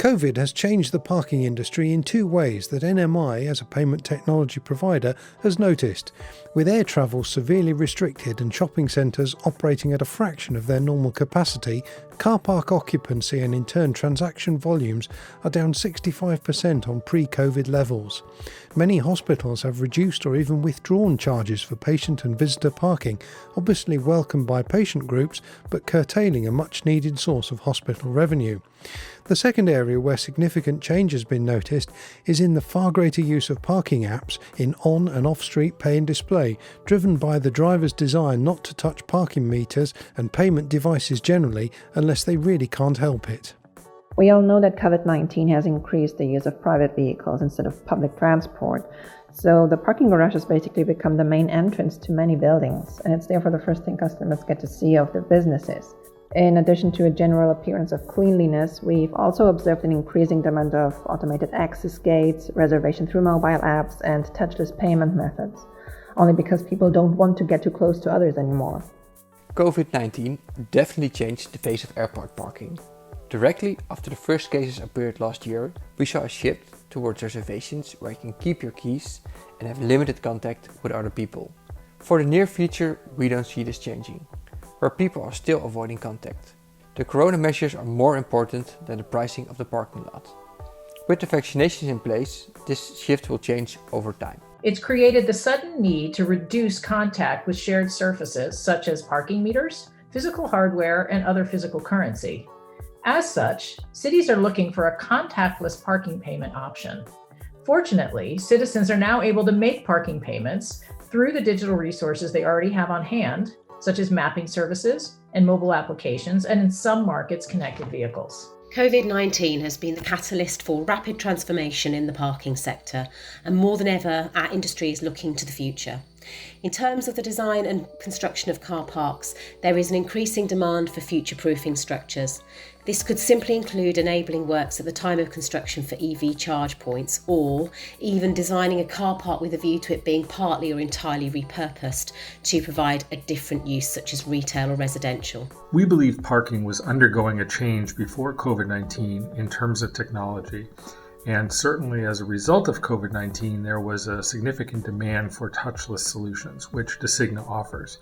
COVID has changed the parking industry in two ways that NMI, as a payment technology provider, has noticed. With air travel severely restricted and shopping centres operating at a fraction of their normal capacity, car park occupancy and in turn transaction volumes are down 65% on pre-COVID levels. Many hospitals have reduced or even withdrawn charges for patient and visitor parking, obviously welcomed by patient groups but curtailing a much-needed source of hospital revenue. The second area where significant change has been noticed is in the far greater use of parking apps in on- and off-street pay and display, driven by the driver's desire not to touch parking meters and payment devices generally unless they really can't help it. We all know that COVID-19 has increased the use of private vehicles instead of public transport. So the parking garage has basically become the main entrance to many buildings, and it's therefore the first thing customers get to see of their businesses. In addition to a general appearance of cleanliness, we've also observed an increasing demand of automated access gates, reservation through mobile apps, and touchless payment methods, only because people don't want to get too close to others anymore. COVID-19 definitely changed the face of airport parking. Directly after the first cases appeared last year, we saw a shift towards reservations where you can keep your keys and have limited contact with other people. For the near future, we don't see this changing, where people are still avoiding contact. The corona measures are more important than the pricing of the parking lot. With the vaccinations in place, this shift will change over time. It's created the sudden need to reduce contact with shared surfaces such as parking meters, physical hardware, and other physical currency. As such, cities are looking for a contactless parking payment option. Fortunately, citizens are now able to make parking payments through the digital resources they already have on hand, such as mapping services and mobile applications, and in some markets, connected vehicles. COVID-19 has been the catalyst for rapid transformation in the parking sector, and more than ever, our industry is looking to the future. In terms of the design and construction of car parks, there is an increasing demand for future-proofing structures. This could simply include enabling works at the time of construction for EV charge points, or even designing a car park with a view to it being partly or entirely repurposed to provide a different use, such as retail or residential. We believe parking was undergoing a change before COVID-19 in terms of technology. And certainly as a result of COVID-19, there was a significant demand for touchless solutions, which DESIGNA offers.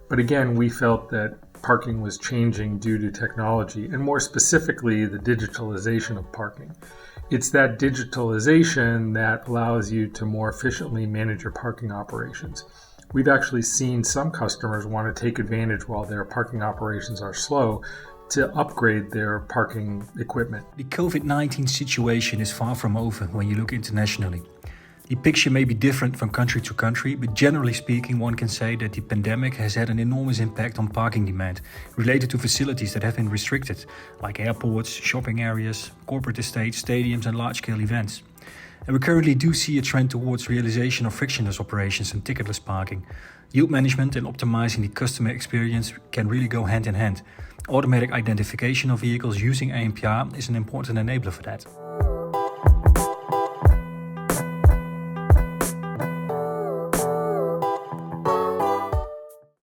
But again, we felt that parking was changing due to technology, and more specifically, the digitalization of parking. It's that digitalization that allows you to more efficiently manage your parking operations. We've actually seen some customers want to take advantage while their parking operations are slow to upgrade their parking equipment. The COVID-19 situation is far from over when you look internationally. The picture may be different from country to country, but generally speaking, one can say that the pandemic has had an enormous impact on parking demand related to facilities that have been restricted, like airports, shopping areas, corporate estates, stadiums and large-scale events. And we currently do see a trend towards realization of frictionless operations and ticketless parking. Yield management and optimizing the customer experience can really go hand in hand. Automatic identification of vehicles using ANPR is an important enabler for that.